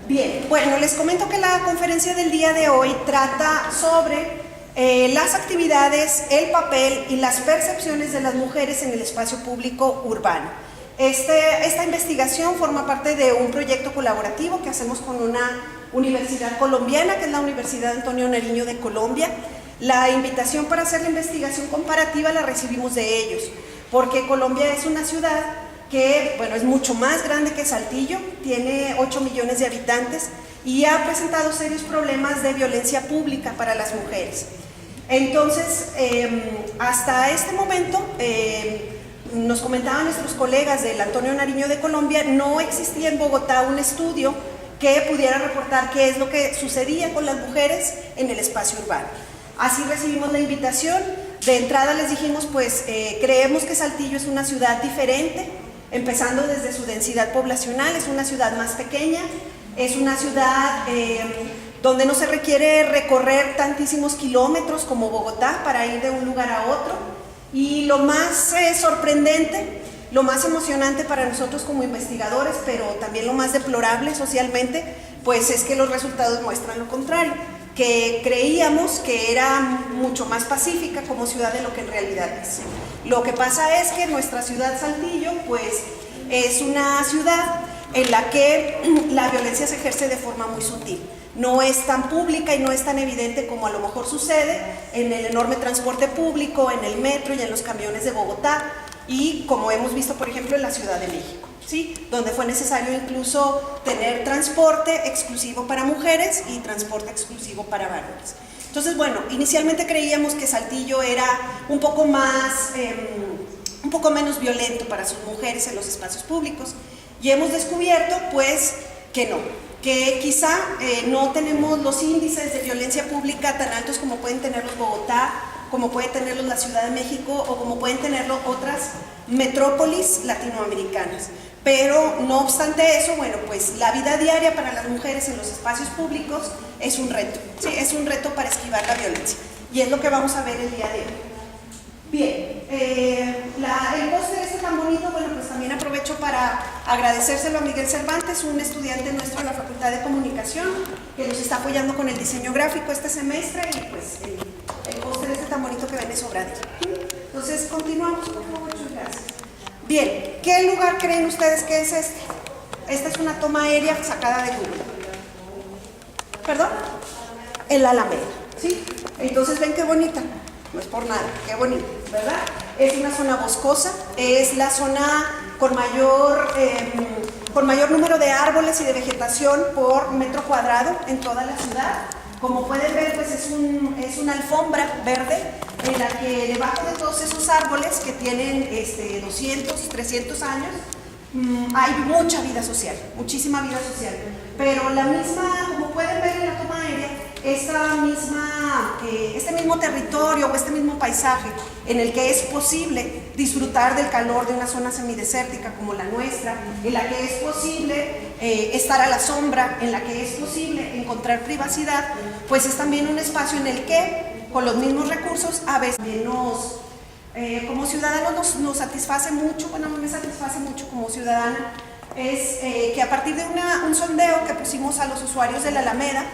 Bien, bueno, les comento que la conferencia del día de hoy trata sobre las actividades, el papel y las percepciones de las mujeres en el espacio público urbano. Esta investigación forma parte de un proyecto colaborativo que hacemos con una universidad colombiana, que es la Universidad Antonio Nariño de Colombia. La invitación para hacer la investigación comparativa la recibimos de ellos, porque Colombia es una ciudad que, bueno, es mucho más grande que Saltillo, tiene 8 millones de habitantes y ha presentado serios problemas de violencia pública para las mujeres. Entonces, hasta este momento, nos comentaban nuestros colegas del Antonio Nariño de Colombia, no existía en Bogotá un estudio que pudiera reportar qué es lo que sucedía con las mujeres en el espacio urbano. Así recibimos la invitación. De entrada les dijimos, pues creemos que Saltillo es una ciudad diferente, empezando desde su densidad poblacional, es una ciudad más pequeña, es una ciudad donde no se requiere recorrer tantísimos kilómetros como Bogotá para ir de un lugar a otro. Y lo más sorprendente, lo más emocionante para nosotros como investigadores, pero también lo más deplorable socialmente, pues es que los resultados muestran lo contrario, que creíamos que era mucho más pacífica como ciudad de lo que en realidad es. Lo que pasa es que nuestra ciudad Saltillo, pues es una ciudad en la que la violencia se ejerce de forma muy sutil. No es tan pública y no es tan evidente como a lo mejor sucede en el enorme transporte público, en el metro y en los camiones de Bogotá, y como hemos visto, por ejemplo, en la Ciudad de México, ¿sí? Donde fue necesario incluso tener transporte exclusivo para mujeres y transporte exclusivo para varones. Entonces, bueno, inicialmente creíamos que Saltillo era un poco menos violento para sus mujeres en los espacios públicos, y hemos descubierto, pues, que no, que quizá no tenemos los índices de violencia pública tan altos como pueden tenerlos Bogotá, como puede tenerlos la Ciudad de México o como pueden tenerlo otras metrópolis latinoamericanas. Pero no obstante eso, bueno, pues la vida diaria para las mujeres en los espacios públicos es un reto, ¿sí? Es un reto para esquivar la violencia, y es lo que vamos a ver el día de hoy. Bien, el póster tan bonito, bueno, pues también aprovecho para agradecérselo a Miguel Cervantes, un estudiante nuestro de la Facultad de Comunicación, que nos está apoyando con el diseño gráfico este semestre, y pues el póster tan bonito que ven es obra de él. Entonces, continuamos, por favor, muchas gracias. Bien, ¿qué lugar creen ustedes que es este? Esta es una toma aérea sacada de Google. ¿Perdón? El Alameda, ¿sí? Entonces, ven qué bonita. No es por nada, qué bonito, ¿verdad? Es una zona boscosa, es la zona con mayor número de árboles y de vegetación por metro cuadrado en toda la ciudad. Como pueden ver, pues es una alfombra verde en la que debajo de todos esos árboles que tienen 200, 300 años, hay mucha vida social, muchísima vida social. Pero la misma, como pueden ver en la toma aérea, este mismo territorio o este mismo paisaje en el que es posible disfrutar del calor de una zona semidesértica como la nuestra, en la que es posible estar a la sombra, en la que es posible encontrar privacidad, pues es también un espacio en el que, con los mismos recursos, a veces como ciudadanos nos satisface mucho, bueno, no me satisface mucho como ciudadana, es que a partir de un sondeo que pusimos a los usuarios de la Alameda,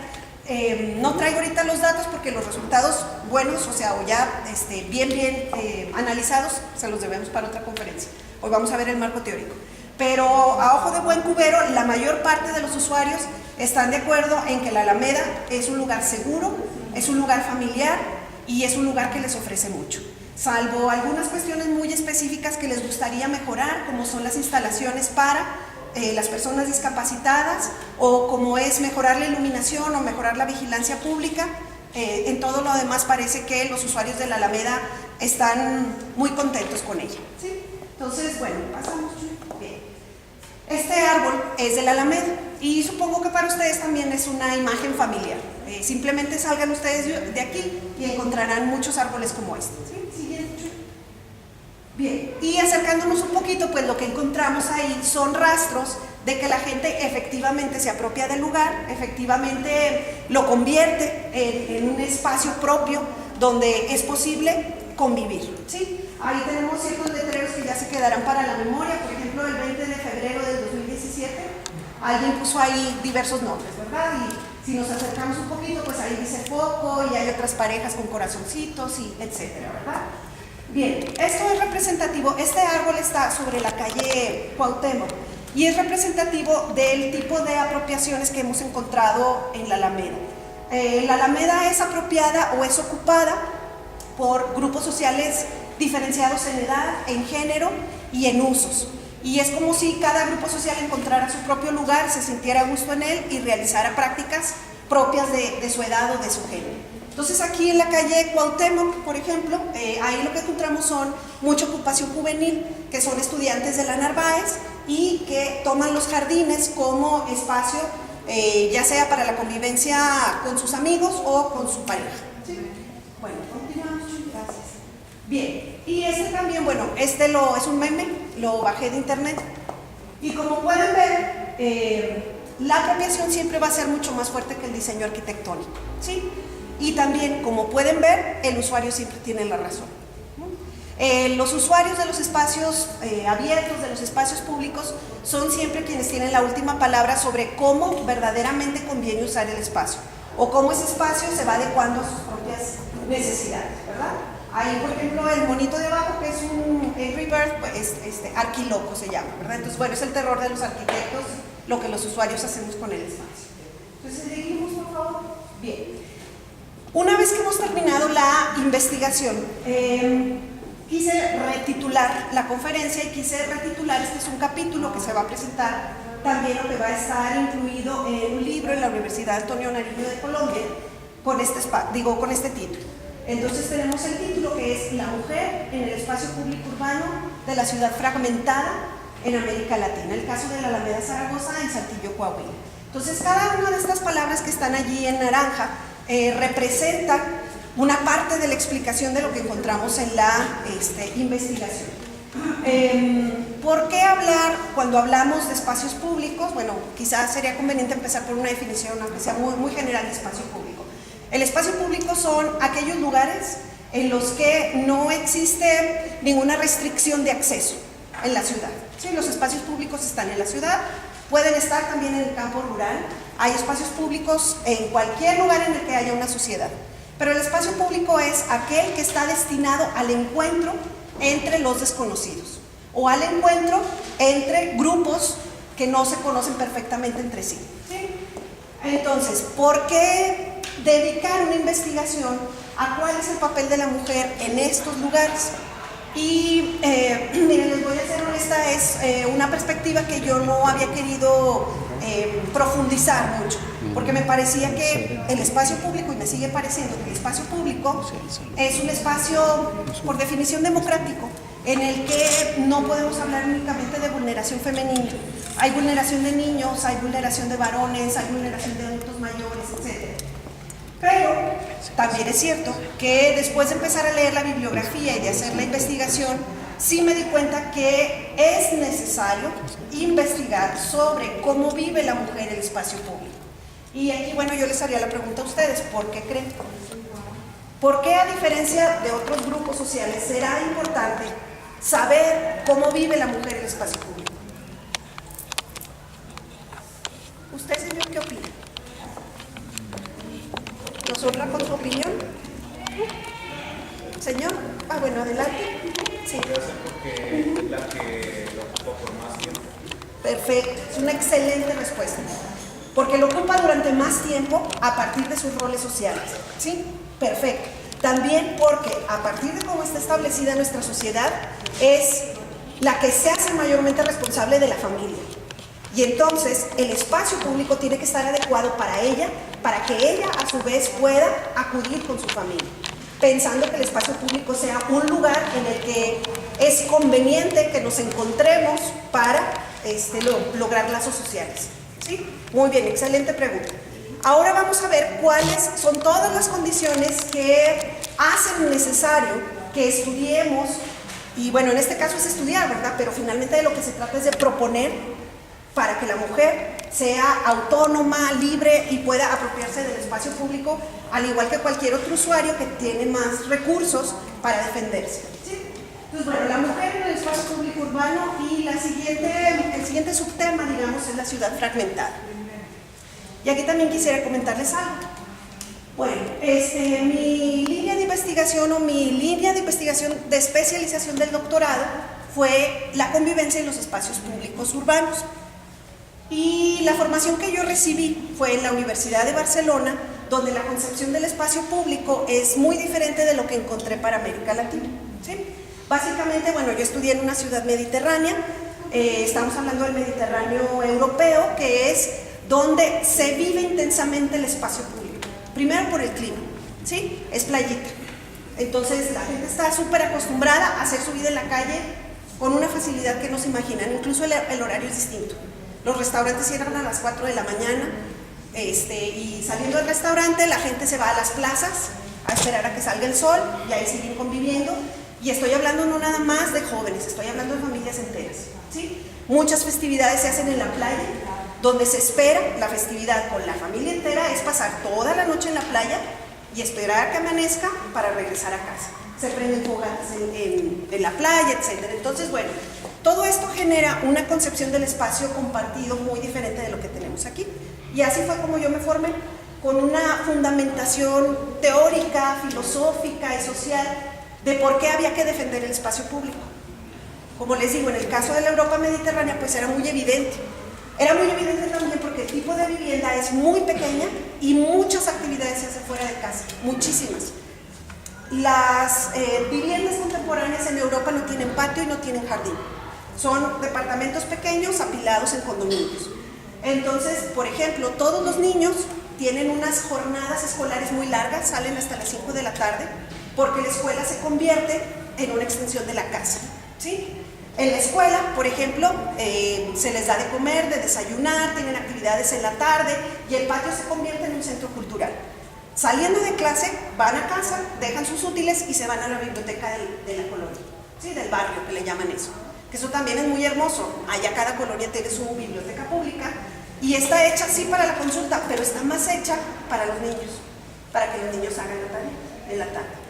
no traigo ahorita los datos porque los resultados buenos, o sea, o ya bien analizados, se los debemos para otra conferencia. Hoy vamos a ver el marco teórico. Pero a ojo de buen cubero, la mayor parte de los usuarios están de acuerdo en que la Alameda es un lugar seguro, es un lugar familiar y es un lugar que les ofrece mucho. Salvo algunas cuestiones muy específicas que les gustaría mejorar, como son las instalaciones para las personas discapacitadas, o como es mejorar la iluminación o mejorar la vigilancia pública. En todo lo demás parece que los usuarios de la Alameda están muy contentos con ella, ¿sí? Entonces, bueno, pasamos. Bien. Este árbol es de la Alameda y supongo que para ustedes también es una imagen familiar. Simplemente salgan ustedes de aquí y encontrarán muchos árboles como este, ¿sí? Siguiente. Bien, y acercándonos un poquito, pues lo que encontramos ahí son rastros de que la gente efectivamente se apropia del lugar, efectivamente lo convierte en un espacio propio donde es posible convivir, ¿sí? Ahí tenemos ciertos letreros que ya se quedarán para la memoria, por ejemplo, el 20 de febrero del 2017 alguien puso ahí diversos nombres, ¿verdad? Y si nos acercamos un poquito, pues ahí dice foco y hay otras parejas con corazoncitos y etcétera, ¿verdad? Bien, esto es representativo. Este árbol está sobre la calle Cuauhtémoc y es representativo del tipo de apropiaciones que hemos encontrado en la Alameda. La Alameda es apropiada o es ocupada por grupos sociales diferenciados en edad, en género y en usos. Y es como si cada grupo social encontrara su propio lugar, se sintiera a gusto en él y realizara prácticas propias de su edad o de su género. Entonces aquí en la calle Cuauhtémoc, por ejemplo, ahí lo que encontramos son mucha ocupación juvenil, que son estudiantes de la Narváez y que toman los jardines como espacio, ya sea para la convivencia con sus amigos o con su pareja. ¿Sí? Bueno, continuamos. Gracias. Bien, y este también, bueno, este es un meme, lo bajé de internet. Y como pueden ver, la apropiación siempre va a ser mucho más fuerte que el diseño arquitectónico, ¿sí? Y también, como pueden ver, el usuario siempre tiene la razón. Los usuarios de los espacios abiertos, de los espacios públicos, son siempre quienes tienen la última palabra sobre cómo verdaderamente conviene usar el espacio o cómo ese espacio se va adecuando a sus propias necesidades, ¿verdad? Ahí, por ejemplo, el monito de abajo, que es un Angry Bird, pues, arquiloco se llama, ¿verdad? Entonces, bueno, es el terror de los arquitectos, lo que los usuarios hacemos con el espacio. Entonces, seguimos, por favor. Bien. Una vez que hemos terminado la investigación, quise retitular la conferencia y quise retitular, este es un capítulo que se va a presentar también, o que va a estar incluido en un libro en la Universidad Antonio Nariño de Colombia, con este título. Entonces tenemos el título que es La mujer en el espacio público urbano de la ciudad fragmentada en América Latina, el caso de la Alameda Zaragoza en Saltillo, Coahuila. Entonces cada una de estas palabras que están allí en naranja representa una parte de la explicación de lo que encontramos en la investigación. ¿Por qué hablar cuando hablamos de espacios públicos? Bueno, quizás sería conveniente empezar por una definición, aunque sea muy, muy general, de espacio público. El espacio público son aquellos lugares en los que no existe ninguna restricción de acceso en la ciudad. ¿Sí? Los espacios públicos están en la ciudad, pueden estar también en el campo rural, hay espacios públicos en cualquier lugar en el que haya una sociedad. Pero el espacio público es aquel que está destinado al encuentro entre los desconocidos o al encuentro entre grupos que no se conocen perfectamente entre sí. ¿Sí? Entonces, ¿por qué dedicar una investigación a cuál es el papel de la mujer en estos lugares? Y miren, les voy a ser honesta, es una perspectiva que yo no había querido profundizar mucho, porque me parecía que el espacio público, y me sigue pareciendo que el espacio público es un espacio por definición democrático, en el que no podemos hablar únicamente de vulneración femenina. Hay vulneración de niños, hay vulneración de varones, hay vulneración de adultos mayores, etc. Pero también es cierto que después de empezar a leer la bibliografía y de hacer la investigación, sí me di cuenta que es necesario investigar sobre cómo vive la mujer en el espacio público. Y aquí, bueno, yo les haría la pregunta a ustedes, ¿por qué creen? ¿Por qué, a diferencia de otros grupos sociales, será importante saber cómo vive la mujer en el espacio público? ¿Usted, señor, qué opina? ¿Nos honra con su opinión? Señor, bueno, adelante. Sí. Porque es la que lo ocupa por más tiempo. Perfecto, es una excelente respuesta. Porque lo ocupa durante más tiempo a partir de sus roles sociales. ¿Sí? Perfecto. También porque a partir de cómo está establecida nuestra sociedad, es la que se hace mayormente responsable de la familia. Y entonces el espacio público tiene que estar adecuado para ella, para que ella a su vez pueda acudir con su familia, pensando que el espacio público sea un lugar en el que es conveniente que nos encontremos para lograr lazos sociales. ¿Sí? Muy bien, excelente pregunta. Ahora vamos a ver cuáles son todas las condiciones que hacen necesario que estudiemos, y bueno, en este caso es estudiar, ¿verdad? Pero finalmente de lo que se trata es de proponer para que la mujer sea autónoma, libre y pueda apropiarse del espacio público, al igual que cualquier otro usuario que tiene más recursos para defenderse. ¿Sí? Entonces, bueno, la mujer en el espacio público urbano y el siguiente subtema, digamos, es la ciudad fragmentada. Y aquí también quisiera comentarles algo. Bueno, mi línea de investigación de especialización del doctorado fue la convivencia en los espacios públicos urbanos. Y la formación que yo recibí fue en la Universidad de Barcelona, donde la concepción del espacio público es muy diferente de lo que encontré para América Latina, ¿sí? Básicamente, bueno, yo estudié en una ciudad mediterránea, estamos hablando del Mediterráneo europeo, que es donde se vive intensamente el espacio público. Primero por el clima, ¿sí? Es playita. Entonces la gente está súper acostumbrada a hacer su vida en la calle con una facilidad que no se imaginan, incluso el horario es distinto. Los restaurantes cierran a las 4 de la mañana, y saliendo del restaurante la gente se va a las plazas a esperar a que salga el sol y ahí siguen conviviendo. Y estoy hablando no nada más de jóvenes, estoy hablando de familias enteras, ¿sí? Muchas festividades se hacen en la playa, donde se espera la festividad con la familia entera, es pasar toda la noche en la playa y esperar a que amanezca para regresar a casa. Se prenden fogatas en la playa, etc. Entonces, bueno, todo esto genera una concepción del espacio compartido muy diferente de lo que tenemos aquí. Y así fue como yo me formé, con una fundamentación teórica, filosófica y social de por qué había que defender el espacio público. Como les digo, en el caso de la Europa mediterránea, pues era muy evidente. Era muy evidente también porque el tipo de vivienda es muy pequeña y muchas actividades se hacen fuera de casa, muchísimas. Las viviendas contemporáneas en Europa no tienen patio y no tienen jardín. Son departamentos pequeños apilados en condominios. Entonces, por ejemplo, todos los niños tienen unas jornadas escolares muy largas, salen hasta las 5 de la tarde, porque la escuela se convierte en una extensión de la casa, ¿sí? En la escuela, por ejemplo, se les da de comer, de desayunar, tienen actividades en la tarde y el patio se convierte en un centro cultural. Saliendo de clase, van a casa, dejan sus útiles y se van a la biblioteca de la colonia, ¿sí? Del barrio, que le llaman eso. Que eso también es muy hermoso. Allá cada colonia tiene su biblioteca pública y está hecha sí para la consulta, pero está más hecha para los niños, para que los niños hagan la tarea en la tarde.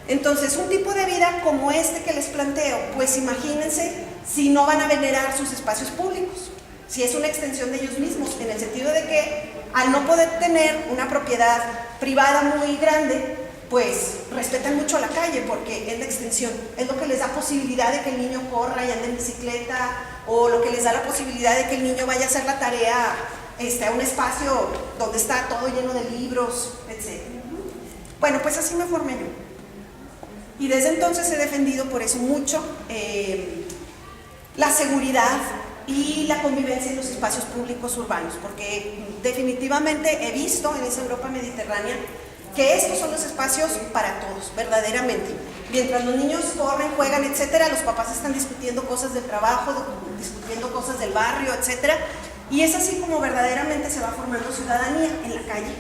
Entonces, un tipo de vida como este que les planteo, pues imagínense si no van a venerar sus espacios públicos, si es una extensión de ellos mismos, en el sentido de que al no poder tener una propiedad privada muy grande, pues respetan mucho la calle porque es la extensión, es lo que les da posibilidad de que el niño corra y ande en bicicleta, o lo que les da la posibilidad de que el niño vaya a hacer la tarea a un espacio donde está todo lleno de libros, etc. Bueno, pues así me formé yo. Y desde entonces he defendido por eso mucho la seguridad y la convivencia en los espacios públicos urbanos, porque definitivamente he visto en esa Europa mediterránea que estos son los espacios para todos, verdaderamente. Mientras los niños corren, juegan, etcétera, los papás están discutiendo cosas del trabajo, discutiendo cosas del barrio, etcétera, y es así como verdaderamente se va formando ciudadanía en la calle,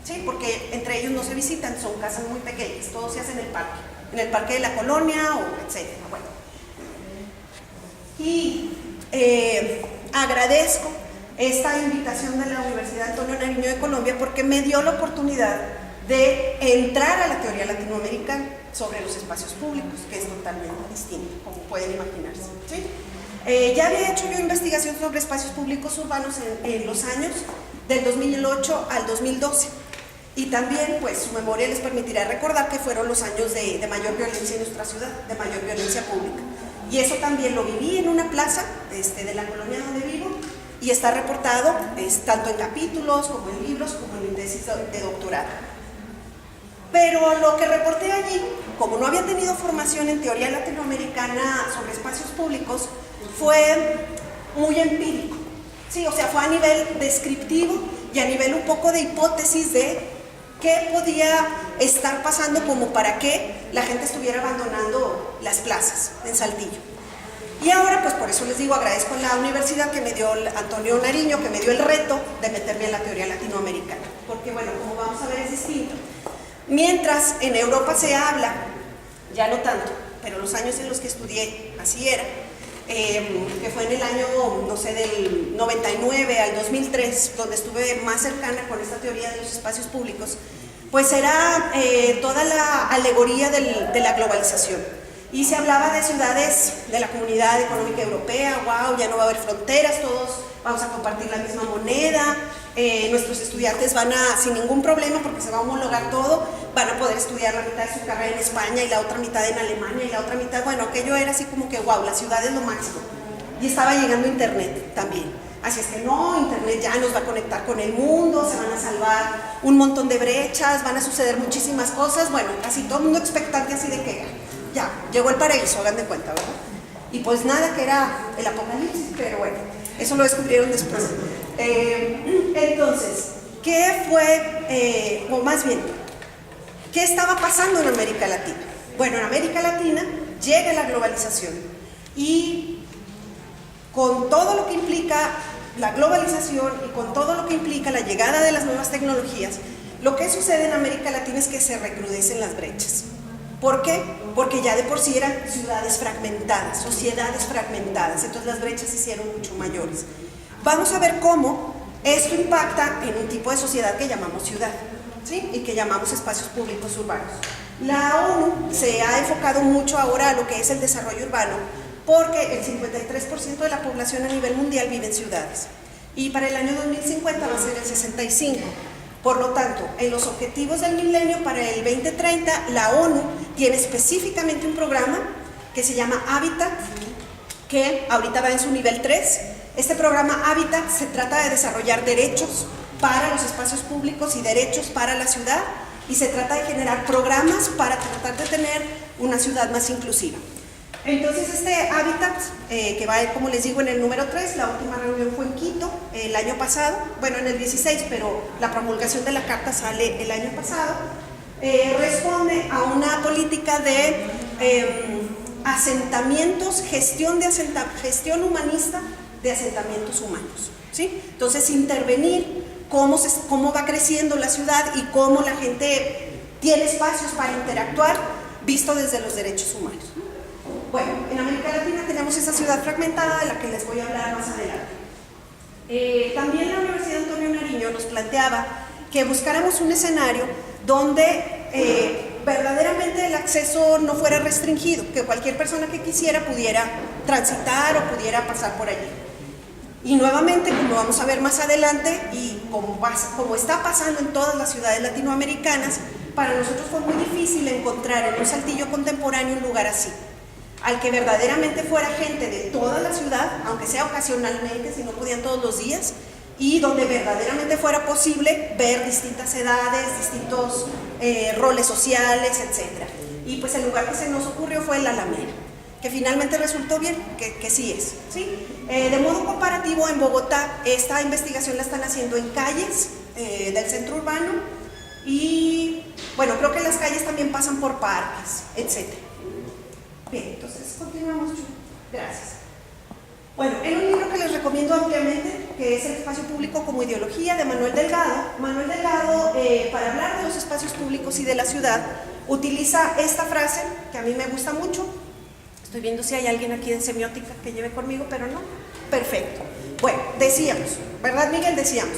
¿sí? Porque entre ellos no se visitan, son casas muy pequeñas, todo se hace en el parque de la colonia, o etcétera. Bueno. Y agradezco esta invitación de la Universidad Antonio Nariño de Colombia porque me dio la oportunidad de entrar a la teoría latinoamericana sobre los espacios públicos, que es totalmente distinto, como pueden imaginarse, ¿sí? Ya había hecho yo investigación sobre espacios públicos urbanos en los años del 2008 al 2012, y también pues su memoria les permitirá recordar que fueron los años de mayor violencia en nuestra ciudad, de mayor violencia pública, y eso también lo viví en una plaza de la colonia donde vivo, y está reportado tanto en capítulos como en libros como en mi tesis de doctorado. Pero lo que reporté allí, como no había tenido formación en teoría latinoamericana sobre espacios públicos, fue muy empírico, ¿sí? O sea, fue a nivel descriptivo y a nivel un poco de hipótesis de qué podía estar pasando como para que la gente estuviera abandonando las plazas en Saltillo. Y ahora, pues por eso les digo, agradezco a la universidad que me dio, Antonio Nariño, que me dio el reto de meterme en la teoría latinoamericana, porque bueno, como vamos a ver es distinto. Mientras en Europa se habla, ya no tanto, pero los años en los que estudié así era, que fue en el año, no sé, del 99 al 2003, donde estuve más cercana con esta teoría de los espacios públicos, pues era toda la alegoría de la globalización. Y se hablaba de ciudades de la Comunidad Económica Europea, wow, ya no va a haber fronteras, todos vamos a compartir la misma moneda, nuestros estudiantes van a, sin ningún problema, porque se va a homologar todo, van a poder estudiar la mitad de su carrera en España y la otra mitad en Alemania y la otra mitad, bueno, aquello era así como que wow, la ciudad es lo máximo. Y estaba llegando internet también. Así es que no, internet ya nos va a conectar con el mundo, se van a salvar un montón de brechas, van a suceder muchísimas cosas, bueno, casi todo el mundo expectante así de que ya, llegó el paraíso, hagan de cuenta, ¿verdad? Y pues nada, que era el apocalipsis, pero bueno, eso lo descubrieron después. Entonces, ¿qué fue, o más bien, qué estaba pasando en América Latina? Bueno, en América Latina llega la globalización y con todo lo que implica la globalización y con todo lo que implica la llegada de las nuevas tecnologías, lo que sucede en América Latina es que se recrudecen las brechas. ¿Por qué? Porque ya de por sí eran ciudades fragmentadas, sociedades fragmentadas, entonces las brechas se hicieron mucho mayores. Vamos a ver cómo esto impacta en un tipo de sociedad que llamamos ciudad, ¿sí? Y que llamamos espacios públicos urbanos. La ONU se ha enfocado mucho ahora a lo que es el desarrollo urbano, porque el 53% de la población a nivel mundial vive en ciudades y para el año 2050 va a ser el 65%. Por lo tanto, en los objetivos del milenio para el 2030, la ONU tiene específicamente un programa que se llama Hábitat, que ahorita va en su nivel 3. Este programa Hábitat se trata de desarrollar derechos para los espacios públicos y derechos para la ciudad, y se trata de generar programas para tratar de tener una ciudad más inclusiva. Entonces este Hábitat, que va, como les digo, en el número 3, la última reunión fue en Quito el año pasado, bueno, en el 16, pero la promulgación de la carta sale el año pasado, responde a una política de asentamientos, gestión humanista de asentamientos humanos, ¿sí? Entonces intervenir cómo va creciendo la ciudad y cómo la gente tiene espacios para interactuar visto desde los derechos humanos. Bueno, en América Latina tenemos esa ciudad fragmentada de la que les voy a hablar más adelante. También la Universidad Antonio Nariño nos planteaba que buscáramos un escenario donde verdaderamente el acceso no fuera restringido, que cualquier persona que quisiera pudiera transitar o pudiera pasar por allí. Y nuevamente, como vamos a ver más adelante, y como está pasando en todas las ciudades latinoamericanas, para nosotros fue muy difícil encontrar en un Saltillo contemporáneo un lugar así, al que verdaderamente fuera gente de toda la ciudad, aunque sea ocasionalmente, si no podían todos los días, y donde verdaderamente fuera posible ver distintas edades, distintos roles sociales, etc. Y pues el lugar que se nos ocurrió fue el Alameda, que finalmente resultó bien, que sí es, ¿sí? De modo comparativo, en Bogotá esta investigación la están haciendo en calles del centro urbano y, bueno, creo que las calles también pasan por parques, etc. Bien, entonces continuamos. Gracias. Bueno, en un libro que les recomiendo ampliamente, que es El espacio público como ideología, de Manuel Delgado. Manuel Delgado, para hablar de los espacios públicos y de la ciudad, utiliza esta frase que a mí me gusta mucho. Estoy viendo si hay alguien aquí de semiótica que lleve conmigo, pero no. Perfecto. Bueno, decíamos, ¿verdad, Miguel? Decíamos,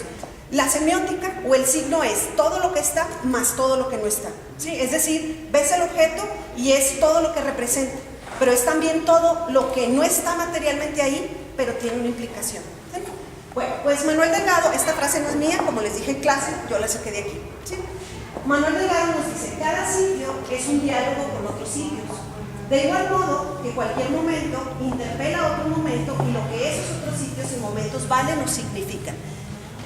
la semiótica o el signo es todo lo que está más todo lo que no está, ¿sí? Es decir, ves el objeto y es todo lo que representa, pero es también todo lo que no está materialmente ahí, pero tiene una implicación, ¿sí? Bueno, pues Manuel Delgado, esta frase no es mía, como les dije en clase, yo la saqué de aquí, ¿sí? Manuel Delgado nos dice, cada sitio es un diálogo con otros sitios. De igual modo que cualquier momento interpela a otro momento y lo que esos otros sitios y momentos valen o significan.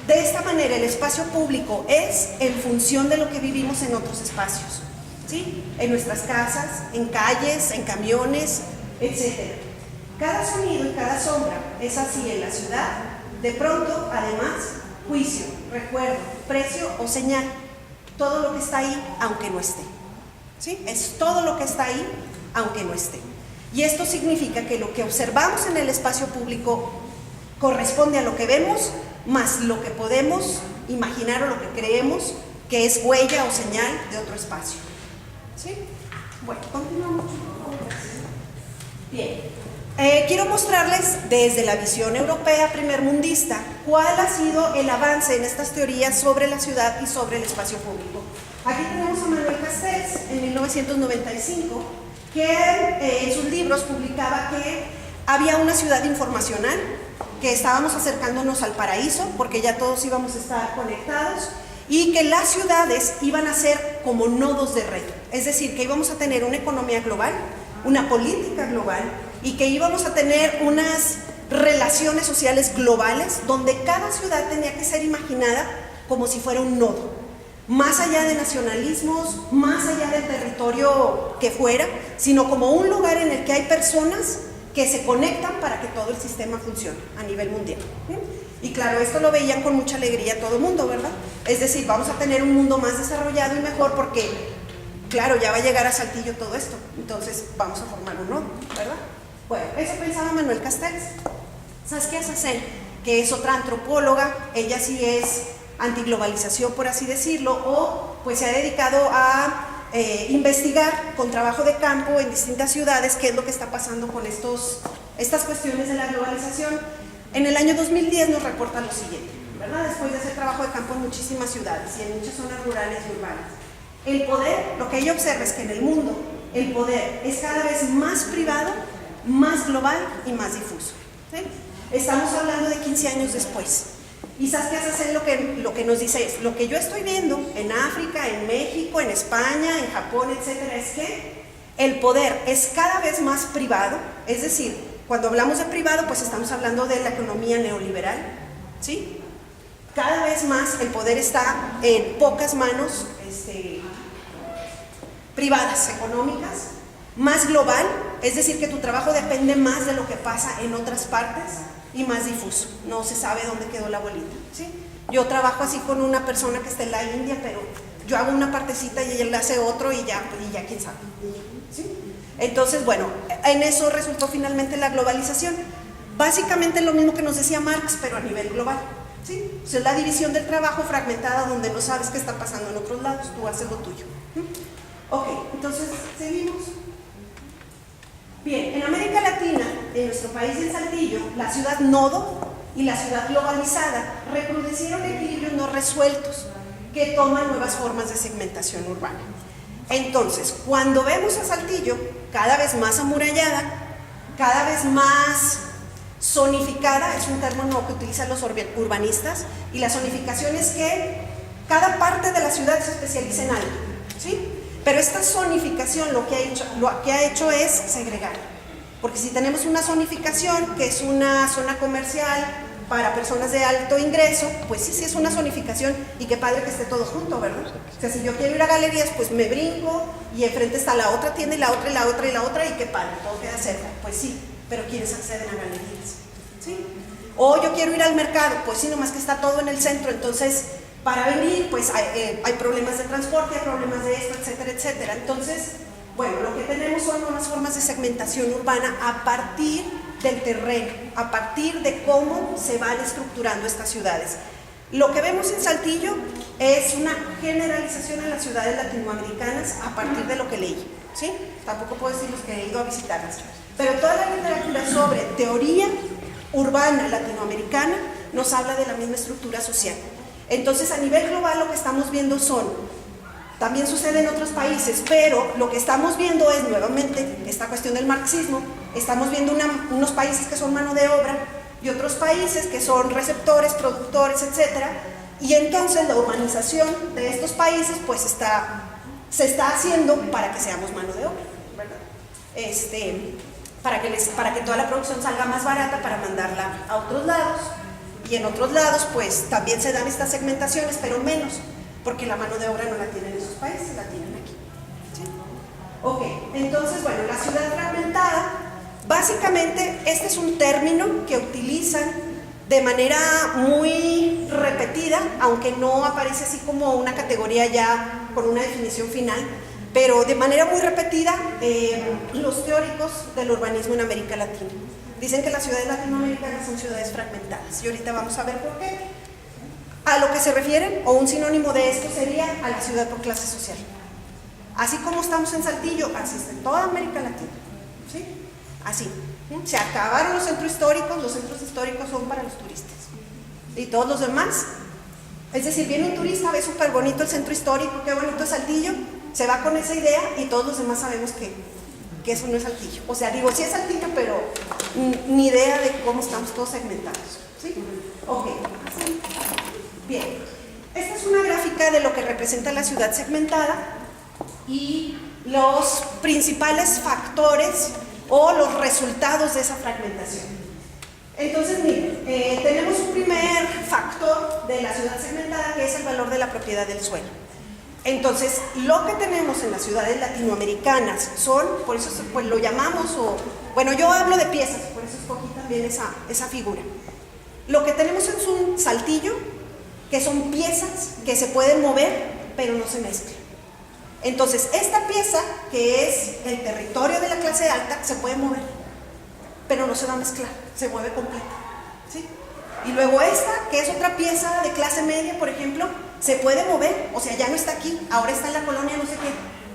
De esta manera el espacio público es en función de lo que vivimos en otros espacios, ¿sí? En nuestras casas, en calles, en camiones, etc. Cada sonido y cada sombra es así en la ciudad. De pronto, además, juicio, recuerdo, precio o señal. Todo lo que está ahí, aunque no esté, ¿sí? Es todo lo que está ahí, aunque no esté. Y esto significa que lo que observamos en el espacio público corresponde a lo que vemos, más lo que podemos imaginar o lo que creemos que es huella o señal de otro espacio, ¿sí? Bueno, continuamos. Bien, quiero mostrarles desde la visión europea primermundista cuál ha sido el avance en estas teorías sobre la ciudad y sobre el espacio público. Aquí tenemos a Manuel Castells en 1995, que en sus libros publicaba que había una ciudad informacional, que estábamos acercándonos al paraíso porque ya todos íbamos a estar conectados y que las ciudades iban a ser como nodos de red, es decir, que íbamos a tener una economía global, una política global y que íbamos a tener unas relaciones sociales globales donde cada ciudad tenía que ser imaginada como si fuera un nodo, más allá de nacionalismos, más allá del territorio que fuera, sino como un lugar en el que hay personas que se conectan para que todo el sistema funcione a nivel mundial. Y claro, esto lo veían con mucha alegría todo el mundo, ¿verdad? Es decir, vamos a tener un mundo más desarrollado y mejor porque, claro, ya va a llegar a Saltillo todo esto, entonces vamos a formar un nodo, ¿verdad? Bueno, eso pensaba Manuel Castells. Saskia Sassen, que es otra antropóloga, ella sí es antiglobalización, por así decirlo, o pues se ha dedicado a investigar con trabajo de campo en distintas ciudades qué es lo que está pasando con estas cuestiones de la globalización. En el año 2010 nos reporta lo siguiente, ¿verdad? Después de hacer trabajo de campo en muchísimas ciudades y en muchas zonas rurales y urbanas. El poder, lo que ella observa es que en el mundo el poder es cada vez más privado, más global y más difuso, ¿sí? Estamos hablando de 15 años después. Y Saskia Sassen lo que nos dice es, lo que yo estoy viendo en África, en México, en España, en Japón, etcétera, es que el poder es cada vez más privado, es decir, cuando hablamos de privado, pues estamos hablando de la economía neoliberal, ¿sí? Cada vez más el poder está en pocas manos privadas, económicas, más global, es decir, que tu trabajo depende más de lo que pasa en otras partes y más difuso, no se sabe dónde quedó la bolita, ¿sí? Yo trabajo así con una persona que está en la India, pero yo hago una partecita y ella le hace otro y ya quién sabe, ¿sí? Entonces, bueno, en eso resultó finalmente la globalización, básicamente lo mismo que nos decía Marx, pero a nivel global, ¿sí? O sea, es la división del trabajo fragmentada donde no sabes qué está pasando en otros lados, tú haces lo tuyo. Ok, entonces, seguimos. Bien, en América Latina, en nuestro país y en Saltillo, la ciudad nodo y la ciudad globalizada recrudecieron equilibrios no resueltos que toman nuevas formas de segmentación urbana. Entonces, cuando vemos a Saltillo cada vez más amurallada, cada vez más zonificada, es un término que utilizan los urbanistas, y la zonificación es que cada parte de la ciudad se especializa en algo, ¿sí? Pero esta zonificación lo que ha hecho es segregar, porque si tenemos una zonificación que es una zona comercial para personas de alto ingreso, pues sí es una zonificación y qué padre que esté todo junto, ¿verdad? O sea, si yo quiero ir a galerías, pues me brinco y enfrente está la otra tienda y la otra y la otra y la otra y qué padre, todo queda cerca, pues sí, pero ¿quiénes acceden a galerías? ¿Sí? O yo quiero ir al mercado, pues sí, nomás que está todo en el centro, entonces para venir, pues hay problemas de transporte, hay problemas de esto, etcétera, etcétera. Entonces, bueno, lo que tenemos son unas formas de segmentación urbana a partir del terreno, a partir de cómo se van estructurando estas ciudades. Lo que vemos en Saltillo es una generalización en las ciudades latinoamericanas a partir de lo que leí, ¿sí? Tampoco puedo decir los que he ido a visitarlas, pero toda la literatura sobre teoría urbana latinoamericana nos habla de la misma estructura social. Entonces, a nivel global lo que estamos viendo también sucede en otros países, pero lo que estamos viendo es nuevamente esta cuestión del marxismo. Estamos viendo unos países que son mano de obra y otros países que son receptores, productores, etcétera, y entonces la urbanización de estos países pues se está haciendo para que seamos mano de obra, ¿verdad? Para que toda la producción salga más barata para mandarla a otros lados. Y en otros lados, pues, también se dan estas segmentaciones, pero menos, porque la mano de obra no la tienen en esos países, la tienen aquí, ¿sí? Ok, entonces, bueno, la ciudad fragmentada, básicamente, este es un término que utilizan de manera muy repetida, aunque no aparece así como una categoría ya con una definición final, pero de manera muy repetida, los teóricos del urbanismo en América Latina. Dicen que las ciudades latinoamericanas son ciudades fragmentadas y ahorita vamos a ver por qué. A lo que se refieren, o un sinónimo de esto sería a la ciudad por clase social. Así como estamos en Saltillo, así está en toda América Latina, ¿sí? Así. Se acabaron los centros históricos son para los turistas. Y todos los demás, es decir, viene un turista, ve súper bonito el centro histórico, qué bonito es Saltillo, se va con esa idea y todos los demás sabemos que que eso no es Saltillo. O sea, digo, sí es Saltillo, pero ni idea de cómo estamos todos segmentados. ¿Sí? Ok. Bien. Esta es una gráfica de lo que representa la ciudad segmentada y los principales factores o los resultados de esa fragmentación. Entonces, miren, tenemos un primer factor de la ciudad segmentada que es el valor de la propiedad del suelo. Entonces, lo que tenemos en las ciudades latinoamericanas son, por eso pues, lo llamamos, bueno, yo hablo de piezas, por eso escogí también esa figura. Lo que tenemos es un Saltillo, que son piezas que se pueden mover, pero no se mezclan. Entonces, esta pieza, que es el territorio de la clase alta, se puede mover, pero no se va a mezclar, se mueve completa, ¿sí? Y luego esta, que es otra pieza de clase media, por ejemplo, se puede mover, o sea, ya no está aquí, ahora está en la colonia no sé qué,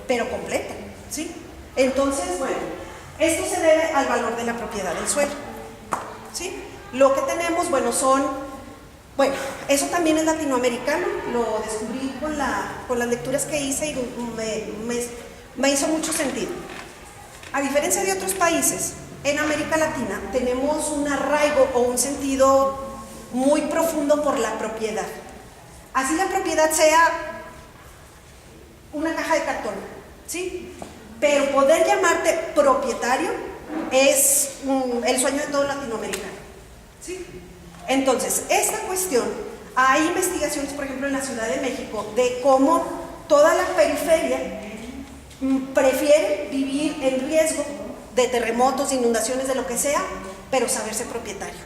pero completa, ¿sí? Entonces, bueno, esto se debe al valor de la propiedad del suelo, ¿sí? Lo que tenemos, bueno, bueno, eso también es latinoamericano, lo descubrí con las lecturas que hice y me hizo mucho sentido. A diferencia de otros países, en América Latina tenemos un arraigo o un sentido muy profundo por la propiedad. Así la propiedad sea una caja de cartón, ¿sí? Pero poder llamarte propietario es el sueño de todo latinoamericano, ¿sí? Entonces, esta cuestión, hay investigaciones, por ejemplo, en la Ciudad de México, de cómo toda la periferia prefiere vivir en riesgo de terremotos, inundaciones, de lo que sea, pero saberse propietario.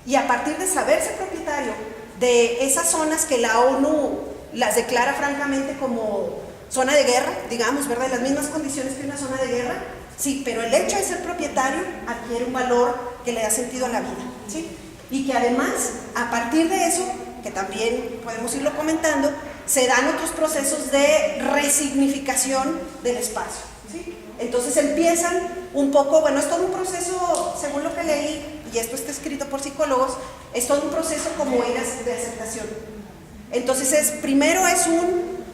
Y a partir de saberse propietario de esas zonas que la ONU las declara francamente como zona de guerra, digamos, ¿verdad? En las mismas condiciones que una zona de guerra, sí, pero el hecho de ser propietario adquiere un valor que le da sentido a la vida, ¿sí? Y que además, a partir de eso, que también podemos irlo comentando, se dan otros procesos de resignificación del espacio, ¿sí? Entonces empiezan un poco, bueno, es todo un proceso, según lo que leí, y esto está escrito por psicólogos, es todo un proceso como eras de aceptación. Entonces primero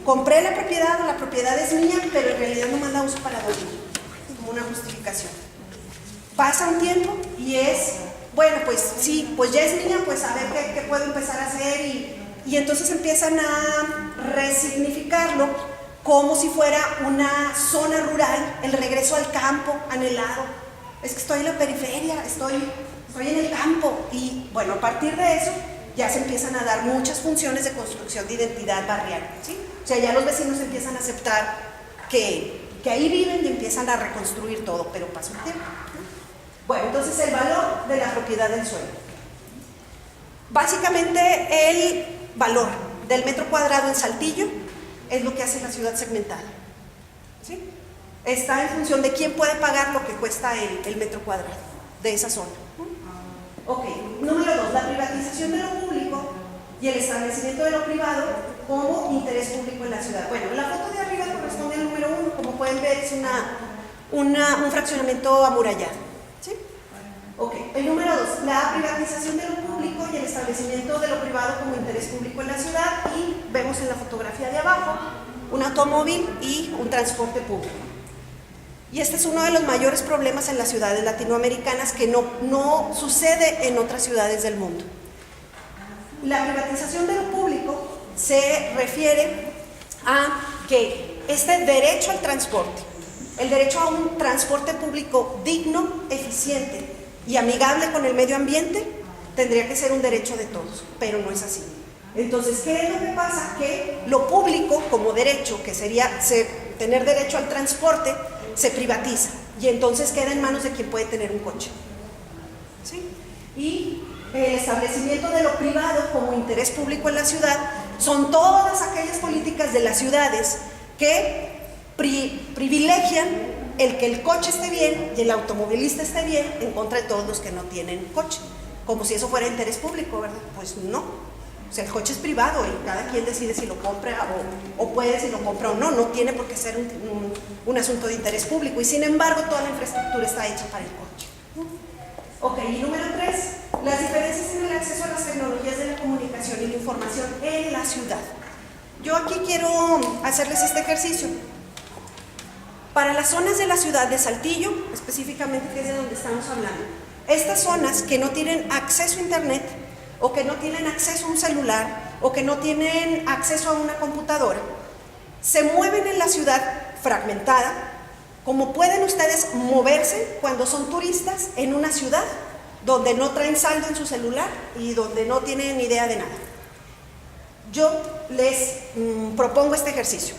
compré la propiedad, o la propiedad es mía, pero en realidad no la uso para dormir, como una justificación. Pasa un tiempo y bueno, pues sí, pues ya es mía, pues a ver qué puedo empezar a hacer y entonces empiezan a resignificarlo como si fuera una zona rural, el regreso al campo anhelado. Es que estoy en la periferia, estoy en el campo y bueno, a partir de eso ya se empiezan a dar muchas funciones de construcción de identidad barrial, ¿sí? O sea, ya los vecinos empiezan a aceptar que ahí viven y empiezan a reconstruir todo, pero pasa un tiempo, ¿no? Bueno, entonces el valor de la propiedad del suelo. Básicamente el valor del metro cuadrado en Saltillo es lo que hace la ciudad segmentada, ¿sí? Está en función de quién puede pagar lo que cuesta el metro cuadrado de esa zona. Ok, número 2, la privatización de lo público y el establecimiento de lo privado como interés público en la ciudad. Bueno, la foto de arriba corresponde al número 1, como pueden ver es un fraccionamiento amurallado. ¿Sí? Ok, el número 2, la privatización de lo público y el establecimiento de lo privado como interés público en la ciudad y vemos en la fotografía de abajo un automóvil y un transporte público. Y este es uno de los mayores problemas en las ciudades latinoamericanas que no sucede en otras ciudades del mundo. La privatización de lo público se refiere a que este derecho al transporte, el derecho a un transporte público digno, eficiente y amigable con el medio ambiente, tendría que ser un derecho de todos, pero no es así. Entonces, ¿qué es lo que pasa? Que lo público como derecho, que sería tener derecho al transporte, se privatiza y entonces queda en manos de quien puede tener un coche, ¿sí? Y el establecimiento de lo privado como interés público en la ciudad son todas aquellas políticas de las ciudades que privilegian el que el coche esté bien y el automovilista esté bien en contra de todos los que no tienen coche, como si eso fuera interés público, ¿verdad? Pues no. O sea, el coche es privado y cada quien decide si lo compra o puede si lo compra o no. No tiene por qué ser un asunto de interés público y sin embargo toda la infraestructura está hecha para el coche. Ok, y número 3, las diferencias en el acceso a las tecnologías de la comunicación y la información en la ciudad. Yo aquí quiero hacerles este ejercicio. Para las zonas de la ciudad de Saltillo, específicamente, que es de donde estamos hablando, estas zonas que no tienen acceso a internet, o que no tienen acceso a un celular, o que no tienen acceso a una computadora, se mueven en la ciudad fragmentada, como pueden ustedes moverse cuando son turistas en una ciudad donde no traen saldo en su celular y donde no tienen idea de nada. Yo les propongo este ejercicio.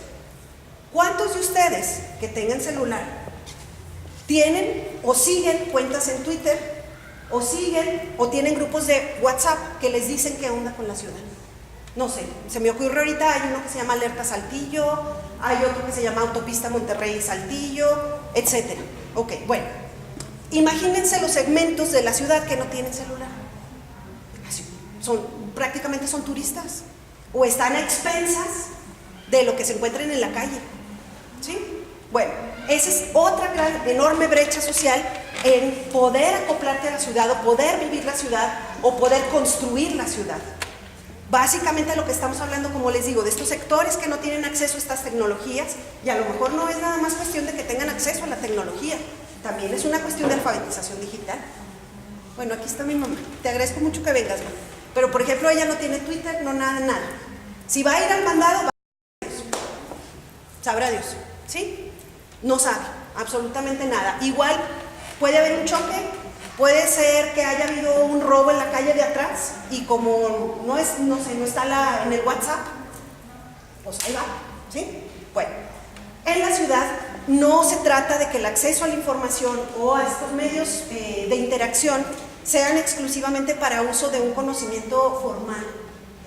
¿Cuántos de ustedes que tengan celular tienen o siguen cuentas en Twitter, o siguen o tienen grupos de WhatsApp que les dicen qué onda con la ciudad? No sé, se me ocurre ahorita, hay uno que se llama Alerta Saltillo, hay otro que se llama Autopista Monterrey Saltillo, etcétera. Ok, bueno, imagínense los segmentos de la ciudad que no tienen celular. Prácticamente son turistas, o están a expensas de lo que se encuentren en la calle. ¿Sí? Bueno, esa es otra gran, enorme brecha social en poder acoplarte a la ciudad, o poder vivir la ciudad, o poder construir la ciudad. Básicamente lo que estamos hablando, como les digo, de estos sectores que no tienen acceso a estas tecnologías, y a lo mejor no es nada más cuestión de que tengan acceso a la tecnología, también es una cuestión de alfabetización digital. Bueno, aquí está mi mamá, te agradezco mucho que vengas, mamá. Pero por ejemplo, ella no tiene Twitter, no nada, nada. Si va a ir al mandado, va a Dios. Sabrá Dios, ¿sí? No sabe absolutamente nada. Igual puede haber un choque, puede ser que haya habido un robo en la calle de atrás, y como no está en el WhatsApp, pues ahí va, ¿sí? Bueno, en la ciudad no se trata de que el acceso a la información o a estos medios de interacción sean exclusivamente para uso de un conocimiento formal.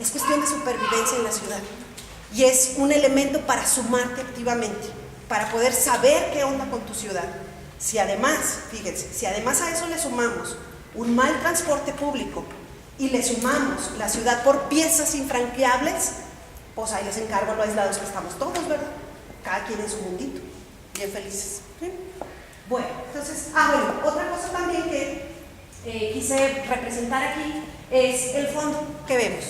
Es cuestión de supervivencia en la ciudad, y es un elemento para sumarte activamente, para poder saber qué onda con tu ciudad. Si además, fíjense, si además a eso le sumamos un mal transporte público y le sumamos la ciudad por piezas infranqueables, pues ahí les encargo lo aislados que estamos todos, ¿verdad? Cada quien en su mundito, bien felices. ¿Sí? Bueno, entonces, otra cosa también que quise representar aquí es el fondo que vemos.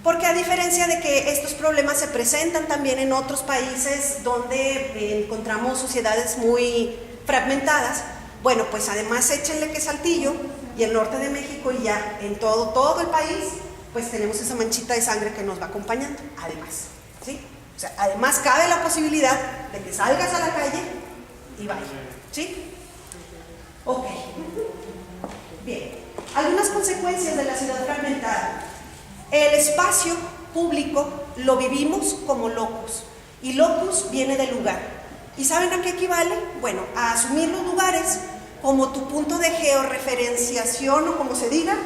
Porque a diferencia de que estos problemas se presentan también en otros países donde encontramos sociedades muy fragmentadas, bueno, pues además échenle que Saltillo y el norte de México, y ya en todo el país, pues tenemos esa manchita de sangre que nos va acompañando, además, ¿sí? O sea, además cabe la posibilidad de que salgas a la calle y vaya, ¿sí? Ok. Bien, algunas consecuencias de la ciudad fragmentada. El espacio público lo vivimos como locus, y locus viene de lugar. ¿Y saben a qué equivale? Bueno, a asumir los lugares como tu punto de georreferenciación, o como se diga,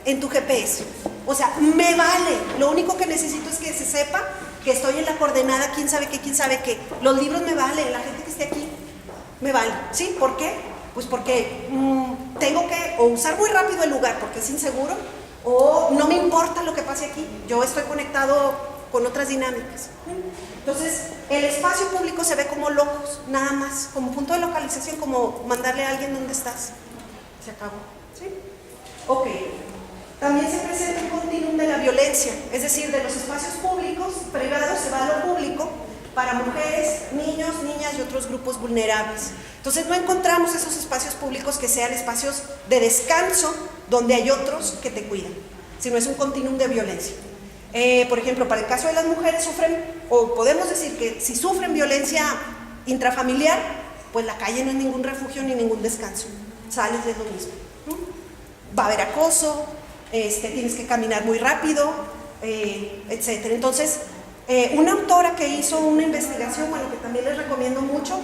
en tu GPS. O sea, me vale, lo único que necesito es que se sepa que estoy en la coordenada, quién sabe qué. Los libros me valen, la gente que esté aquí me vale. ¿Sí? ¿Por qué? Pues porque tengo que o usar muy rápido el lugar porque es inseguro, o no me importa lo que pase aquí, yo estoy conectado con otras dinámicas. Entonces, el espacio público se ve como locos, nada más, como punto de localización, como mandarle a alguien dónde estás. Se acabó. ¿Sí? Ok. También se presenta un continuum de la violencia, es decir, de los espacios públicos, privados, se va a lo público, para mujeres, niños, niñas y otros grupos vulnerables. Entonces no encontramos esos espacios públicos que sean espacios de descanso donde hay otros que te cuidan, sino es un continuum de violencia. Por ejemplo, para el caso de las mujeres sufren, o podemos decir que si sufren violencia intrafamiliar, pues la calle no es ningún refugio ni ningún descanso, sales de lo mismo. Va a haber acoso, tienes que caminar muy rápido, etc. Entonces, una autora que hizo una investigación, bueno, que también les recomiendo mucho,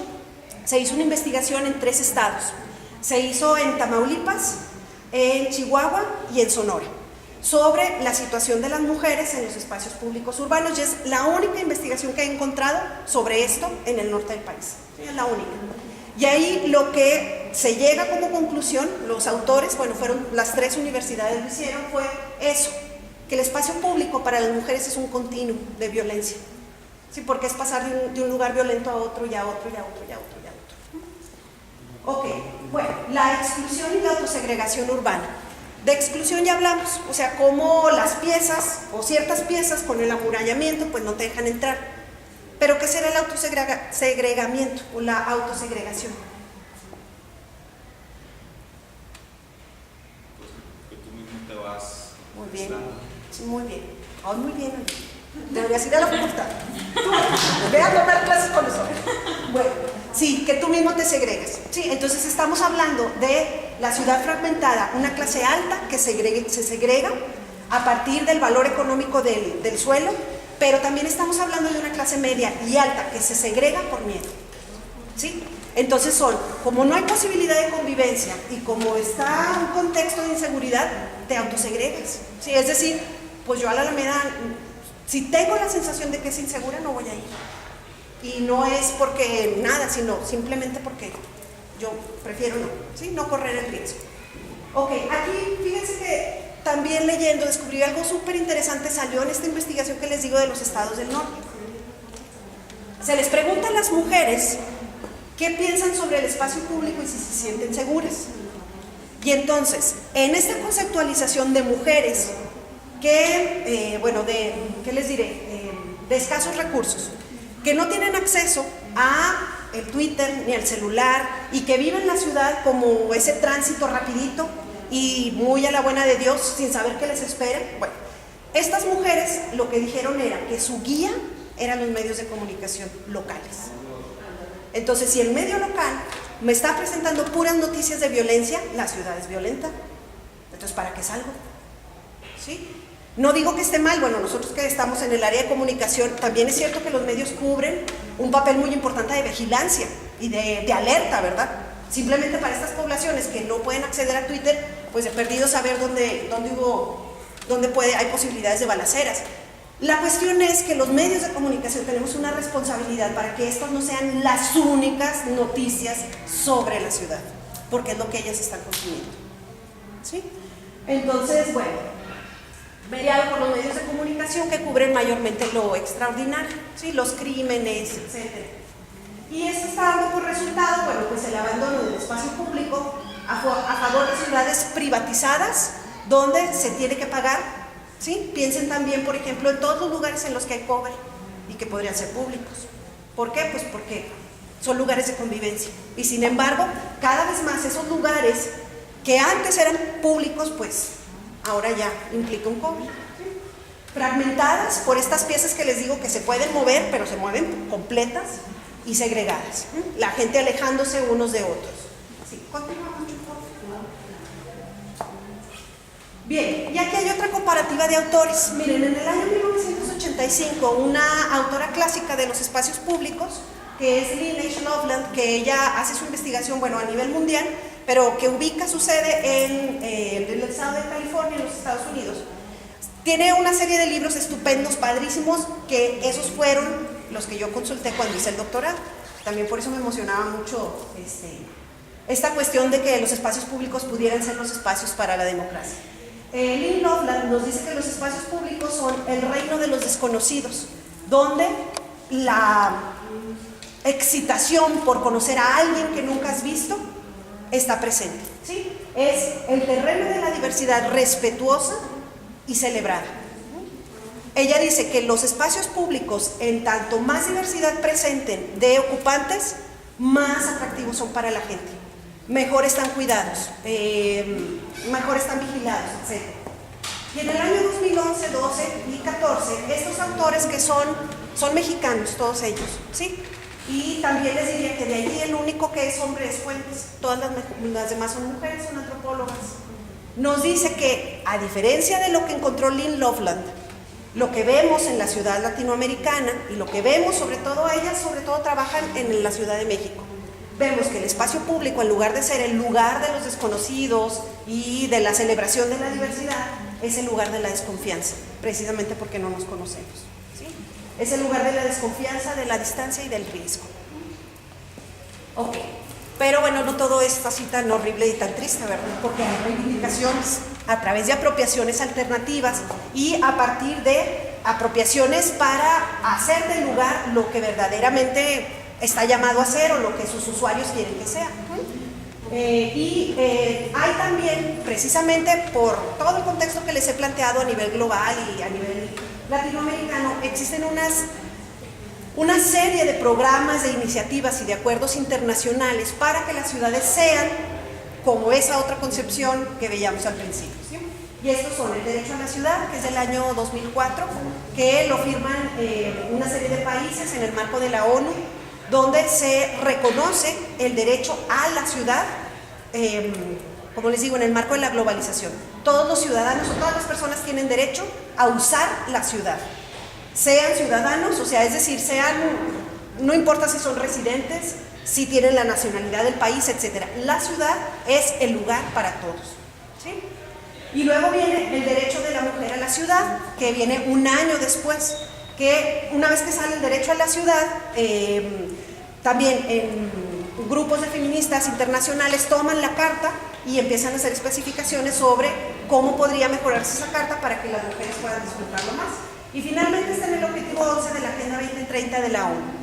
se hizo una investigación en 3 estados. Se hizo en Tamaulipas, en Chihuahua y en Sonora, sobre la situación de las mujeres en los espacios públicos urbanos, y es la única investigación que he encontrado sobre esto en el norte del país. Es la única. Y ahí lo que se llega como conclusión, los autores, bueno, fueron las 3 universidades lo hicieron, fue eso, que el espacio público para las mujeres es un continuum de violencia. Sí, porque es pasar de un lugar violento a otro, y a otro, y a otro, y a otro, y a otro. Ok, bueno, la exclusión y la autosegregación urbana. De exclusión ya hablamos, o sea, cómo las piezas, o ciertas piezas con el amurallamiento, pues no te dejan entrar. Pero ¿qué será el autosegregamiento o la autosegregación? Pues que tú mismo te vas. Muy bien, sí, muy bien. Oh, muy bien. Deberías ir a la facultad. Ve a tomar clases con nosotros. Bueno, sí, que tú mismo te segregues. Sí, entonces estamos hablando de la ciudad fragmentada, una clase alta que se segrega a partir del valor económico del suelo, pero también estamos hablando de una clase media y alta que se segrega por miedo. ¿Sí? Entonces como no hay posibilidad de convivencia y como está un contexto de inseguridad, te autosegregas. ¿Sí? Es decir, pues yo a la Alameda, si tengo la sensación de que es insegura, no voy a ir. Y no es porque nada, sino simplemente porque yo prefiero no correr el riesgo. Ok, aquí fíjense que también leyendo descubrí algo súper interesante, salió en esta investigación que les digo de los estados del norte. Se les pregunta a las mujeres qué piensan sobre el espacio público y si se sienten seguras. Y entonces, en esta conceptualización de mujeres que, ¿qué les diré? De escasos recursos, que no tienen acceso a el Twitter ni al celular y que viven la ciudad como ese tránsito rapidito y muy a la buena de Dios sin saber qué les espera. Bueno, estas mujeres lo que dijeron era que su guía eran los medios de comunicación locales. Entonces, si el medio local me está presentando puras noticias de violencia, la ciudad es violenta. Entonces, ¿para qué salgo? ¿Sí? No digo que esté mal, bueno, nosotros que estamos en el área de comunicación, también es cierto que los medios cubren un papel muy importante de vigilancia y de alerta, ¿verdad? Simplemente para estas poblaciones que no pueden acceder a Twitter, pues he perdido saber dónde hay posibilidades de balaceras. La cuestión es que los medios de comunicación tenemos una responsabilidad para que estas no sean las únicas noticias sobre la ciudad, porque es lo que ellas están consumiendo. ¿Sí? Entonces, bueno, mediado por los medios de comunicación que cubren mayormente lo extraordinario, ¿sí? Los crímenes, etc. Y esto está dando por resultado, bueno, pues el abandono del espacio público a favor de ciudades privatizadas, donde se tiene que pagar, ¿sí? Piensen también, por ejemplo, en todos los lugares en los que hay cover y que podrían ser públicos. ¿Por qué? Pues porque son lugares de convivencia. Y sin embargo, cada vez más esos lugares que antes eran públicos, pues ahora ya implica un cover. Fragmentadas por estas piezas que les digo que se pueden mover, pero se mueven completas y segregadas. La gente alejándose unos de otros. Sí, continuamos. Bien, y aquí hay otra comparativa de autores. Miren, en el año 1985, una autora clásica de los espacios públicos, que es Lynn H. Loveland, que ella hace su investigación, bueno, a nivel mundial, pero que ubica su sede en el estado de California, en los Estados Unidos. Tiene una serie de libros estupendos, padrísimos, que esos fueron los que yo consulté cuando hice el doctorado. También por eso me emocionaba mucho esta cuestión de que los espacios públicos pudieran ser los espacios para la democracia. Lynn Loveland nos dice que los espacios públicos son el reino de los desconocidos, donde la excitación por conocer a alguien que nunca has visto está presente, ¿sí? Es el terreno de la diversidad respetuosa y celebrada. Ella dice que los espacios públicos, en tanto más diversidad presenten de ocupantes, más atractivos son para la gente. Mejor están cuidados, mejor están vigilados, etc. Y en el año 2011, 12 y 14, estos autores que son mexicanos, todos ellos, ¿sí? Y también les diría que de allí el único que es hombre es Fuentes, todas las demás son mujeres, son antropólogas. Nos dice que, a diferencia de lo que encontró Lynn Loveland, lo que vemos en la ciudad latinoamericana y lo que vemos, sobre todo ellas, sobre todo trabajan en la Ciudad de México. Vemos que el espacio público, en lugar de ser el lugar de los desconocidos y de la celebración de la diversidad, es el lugar de la desconfianza, precisamente porque no nos conocemos, ¿sí? Es el lugar de la desconfianza, de la distancia y del riesgo. Ok, pero bueno, no todo es así tan horrible y tan triste, ¿verdad? Porque hay reivindicaciones a través de apropiaciones alternativas y a partir de apropiaciones para hacer del lugar lo que verdaderamente está llamado a ser o lo que sus usuarios quieren que sea. Hay también, precisamente por todo el contexto que les he planteado a nivel global y a nivel latinoamericano, existen unas una serie de programas, de iniciativas y de acuerdos internacionales para que las ciudades sean como esa otra concepción que veíamos al principio, ¿sí? Y estos son el derecho a la ciudad, que es del año 2004, que lo firman una serie de países en el marco de la ONU, donde se reconoce el derecho a la ciudad, como les digo, en el marco de la globalización. Todos los ciudadanos o todas las personas tienen derecho a usar la ciudad, sean ciudadanos, o sea, es decir, no importa si son residentes, si tienen la nacionalidad del país, etc. La ciudad es el lugar para todos, ¿sí? Y luego viene el derecho de la mujer a la ciudad, que viene un año después, que una vez que sale el derecho a la ciudad, también en grupos de feministas internacionales toman la carta y empiezan a hacer especificaciones sobre cómo podría mejorarse esa carta para que las mujeres puedan disfrutarlo más. Y finalmente está en el objetivo 11 de la Agenda 2030 de la ONU.